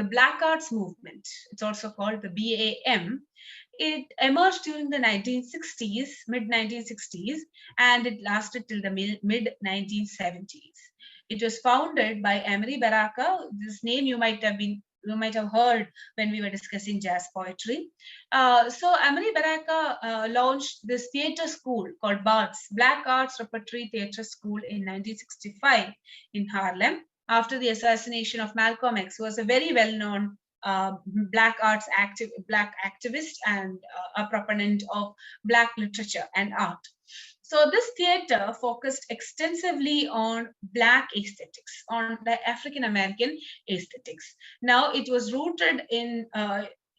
Black Arts Movement, it's also called the BAM, it emerged during the 1960s, mid 1960s, and it lasted till the mid 1970s. It was founded by Emery Baraka. This name you might have heard when we were discussing jazz poetry. So Emery Baraka launched this theatre school called BAATH, Black Arts Repertory Theatre School, in 1965 in Harlem, after the assassination of Malcolm X, who was a very well-known black activist and a proponent of black literature and art. So this theater focused extensively on black aesthetics, on the African American aesthetics. Now it was rooted in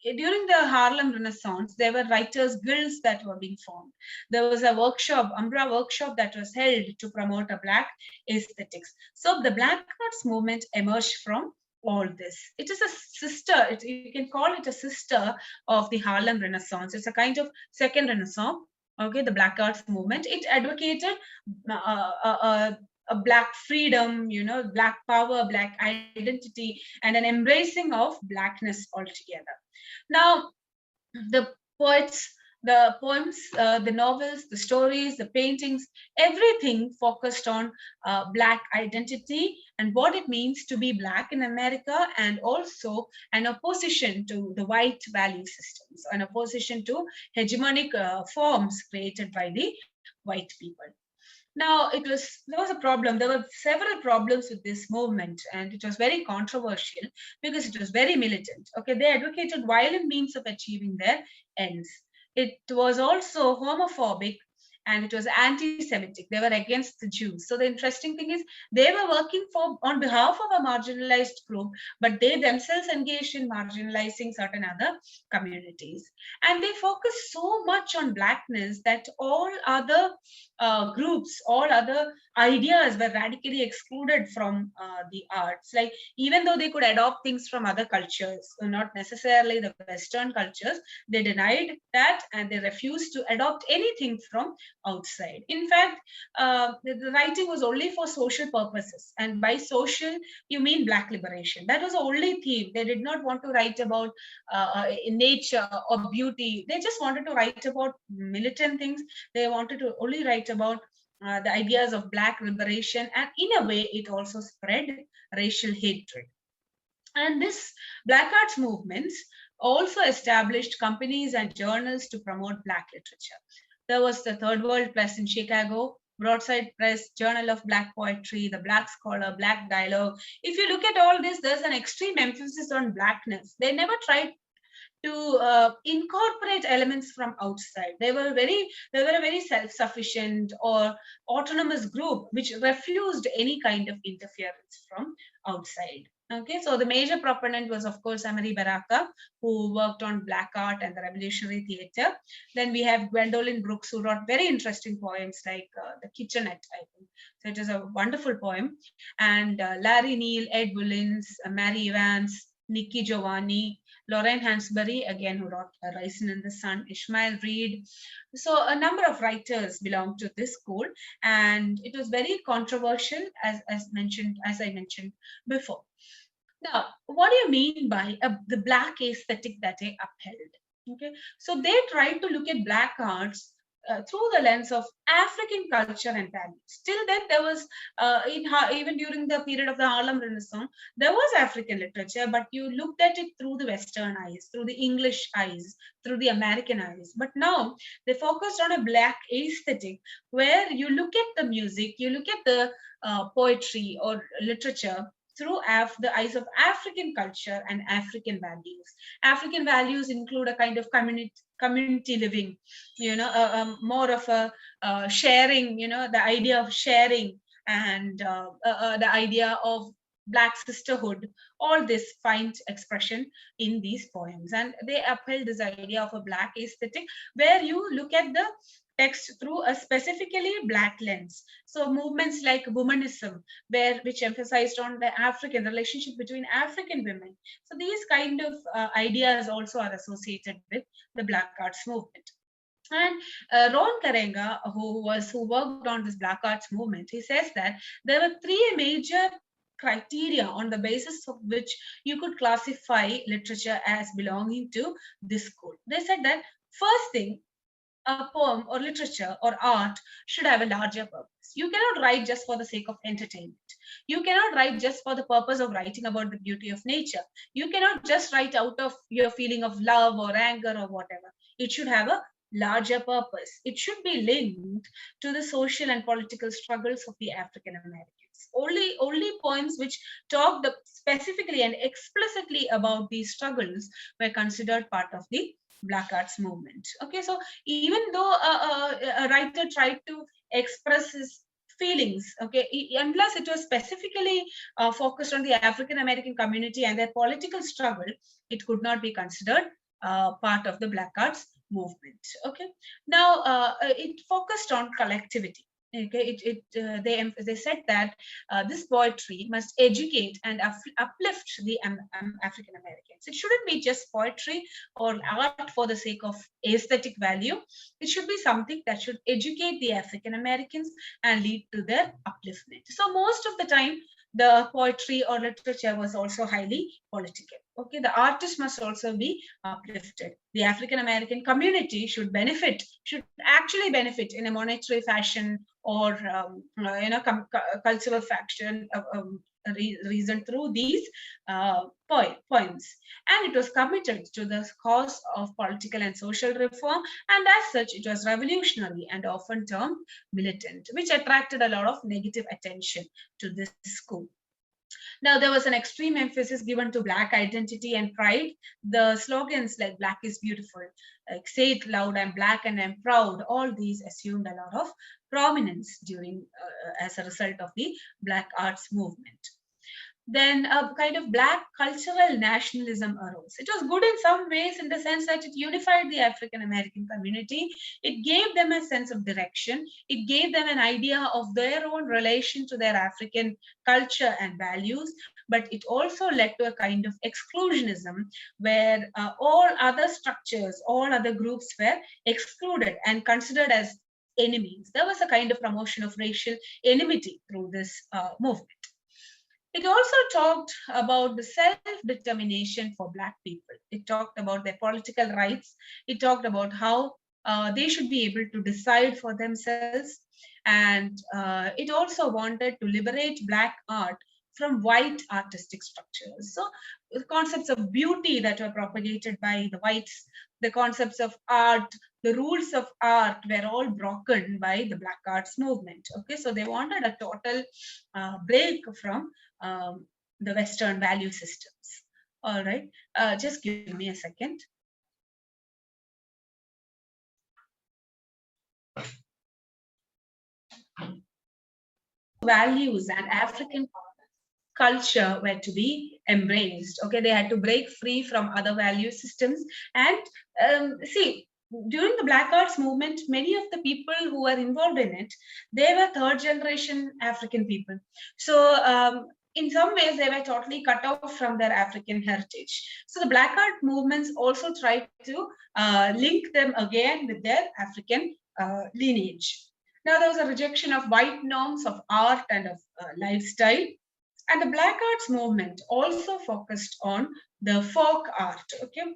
during the Harlem Renaissance, there were writers' guilds that were being formed. There was a workshop, Umbra workshop, that was held to promote a black aesthetics. So the Black Arts movement emerged from all this. It is a sister, you can call it a sister of the Harlem Renaissance. It's a kind of second Renaissance. Okay, the Black Arts movement. It advocated a black freedom, black power, black identity, and an embracing of blackness altogether. Now, the poets, the poems, the novels, the stories, the paintings, everything focused on black identity and what it means to be black in America, and also an opposition to the white value systems, an opposition to hegemonic forms created by the white people. Now, there was a problem. There were several problems with this movement, and it was very controversial because it was very militant. Okay, they advocated violent means of achieving their ends. It was also homophobic, and it was anti-Semitic. They were against the Jews. So the interesting thing is they were working on behalf of a marginalized group, but they themselves engaged in marginalizing certain other communities. And they focused so much on blackness that all other groups, all other ideas were radically excluded from the arts. Like, even though they could adopt things from other cultures, not necessarily the Western cultures, they denied that, and they refused to adopt anything from outside. In fact, the writing was only for social purposes, and by social you mean black liberation. That was the only theme. They did not want to write about nature or beauty. They just wanted to write about militant things. They wanted to only write about the ideas of black liberation, and in a way it also spread racial hatred. And this black arts movements also established companies and journals to promote black literature. There was the Third World Press in Chicago, Broadside Press, Journal of Black Poetry, the Black Scholar, Black Dialogue. If you look at all this, there's an extreme emphasis on blackness. They never tried to incorporate elements from outside. They were a very self-sufficient or autonomous group which refused any kind of interference from outside. Okay, so the major proponent was, of course, Emery Baraka, who worked on black art and the revolutionary theater. Then we have Gwendolyn Brooks, who wrote very interesting poems like The Kitchenette, I think. So it is a wonderful poem. And Larry Neal, Ed Bullins, Mary Evans, Nikki Giovanni, Lorraine Hansberry, again, who wrote Rising in the Sun, Ishmael Reed. So a number of writers belong to this school, and it was very controversial, as I mentioned before. Now, what do you mean by the black aesthetic that they upheld? Okay, so they tried to look at black arts through the lens of African culture and values. Till then, there was, even during the period of the Harlem Renaissance, there was African literature, but you looked at it through the Western eyes, through the English eyes, through the American eyes. But now they focused on a black aesthetic where you look at the music, you look at the poetry or literature through the eyes of African culture and African values. African values include a kind of community living, more of a sharing, the idea of sharing, and the idea of black sisterhood. All this finds expression in these poems, and they upheld this idea of a black aesthetic where you look at the text through a specifically black lens. So movements like womanism, which emphasized on the African relationship between African women. So these kind of ideas also are associated with the black arts movement. And Ron Karenga, who worked on this black arts movement, he says that there were three major criteria on the basis of which you could classify literature as belonging to this school. They said that first thing, a poem or literature or art should have a larger purpose. You cannot write just for the sake of entertainment. You cannot write just for the purpose of writing about the beauty of nature. You cannot just write out of your feeling of love or anger or whatever. It should have a larger purpose. It should be linked to the social and political struggles of the African Americans. Only poems which talked specifically and explicitly about these struggles were considered part of the Black Arts movement. Okay, so even though a writer tried to express his feelings, okay, and plus it was specifically focused on the African American community and their political struggle, it could not be considered part of the Black Arts movement. Okay, now it focused on collectivity. Okay, they said that this poetry must educate and uplift the African Americans. It shouldn't be just poetry or art for the sake of aesthetic value. It should be something that should educate the African Americans and lead to their upliftment. So most of the time, the poetry or literature was also highly political. Okay, the artist must also be uplifted. The African American community should actually benefit in a monetary fashion or cultural fashion reason through these poems. And it was committed to the cause of political and social reform, and as such it was revolutionary and often termed militant, which attracted a lot of negative attention to this school. Now, there was an extreme emphasis given to Black identity and pride. The slogans like Black is beautiful, like say it loud, I'm Black and I'm proud, all these assumed a lot of prominence during as a result of the Black arts movement. Then a kind of Black cultural nationalism arose. It was good in some ways in the sense that it unified the African American community. It gave them a sense of direction. It gave them an idea of their own relation to their African culture and values. But it also led to a kind of exclusionism where all other structures, all other groups were excluded and considered as enemies. There was a kind of promotion of racial enmity through this movement. It also talked about the self-determination for Black people. It talked about their political rights. It talked about how they should be able to decide for themselves. And it also wanted to liberate Black art from white artistic structures. So the concepts of beauty that were propagated by the whites, the concepts of art, the rules of art were all broken by the Black arts movement. Okay, so they wanted a total break from the Western value systems. All right, just give me a second. Values and African culture were to be embraced. Okay, they had to break free from other value systems. And see, during the Black arts movement, many of the people who were involved in it, they were third generation African people. So in some ways, they were totally cut off from their African heritage. So the Black art movements also tried to link them again with their African lineage. Now, there was a rejection of white norms of art and of lifestyle. And the Black arts movement also focused on the folk art. Okay,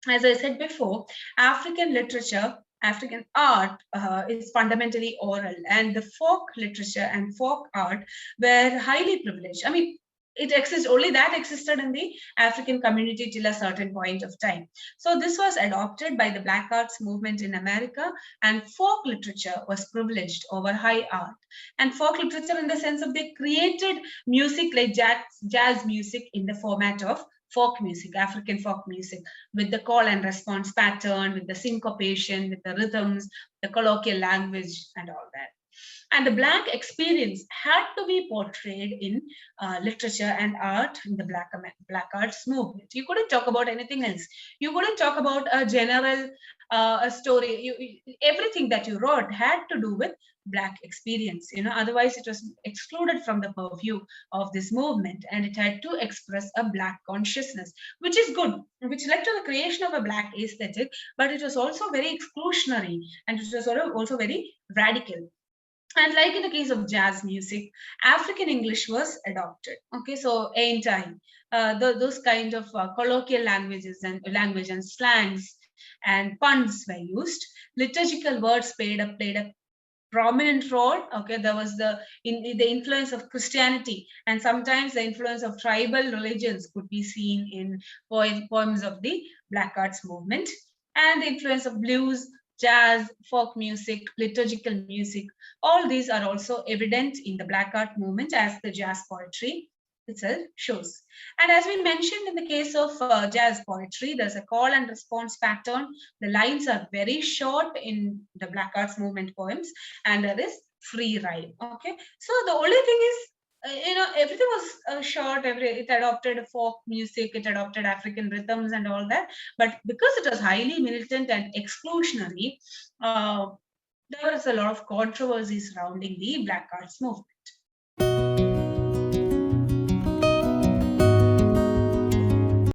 as I said before, African literature, African art is fundamentally oral, and the folk literature and folk art were highly privileged. I mean, it exists only that existed in the African community till a certain point of time. So this was adopted by the Black arts movement in America, and folk literature was privileged over high art. And folk literature in the sense of they created music like jazz music in the format of folk music, African folk music, with the call and response pattern, with the syncopation, with the rhythms, the colloquial language, and all that. And the Black experience had to be portrayed in literature and art in the Black arts movement. You couldn't talk about anything else. You couldn't talk about a general a story. Everything that you wrote had to do with Black experience. Otherwise it was excluded from the purview of this movement, and it had to express a Black consciousness, which is good, which led to the creation of a Black aesthetic, but it was also very exclusionary, and it was also very radical. And like in the case of jazz music, African English was adopted. Okay, so in time, those kind of colloquial language and slangs and puns were used. Liturgical words played a prominent role. Okay, there was the influence of Christianity, and sometimes the influence of tribal religions could be seen in poems of the Black Arts movement, and the influence of blues, jazz, folk music, liturgical music. All these are also evident in the Black Art movement, as the jazz poetry itself shows. And as we mentioned, in the case of jazz poetry, there's a call and response pattern. The lines are very short in the Black Arts movement poems, and there is free rhyme. Okay, so the only thing is, everything was short. It adopted folk music, it adopted African rhythms and all that. But because it was highly militant and exclusionary, there was a lot of controversy surrounding the Black Arts movement.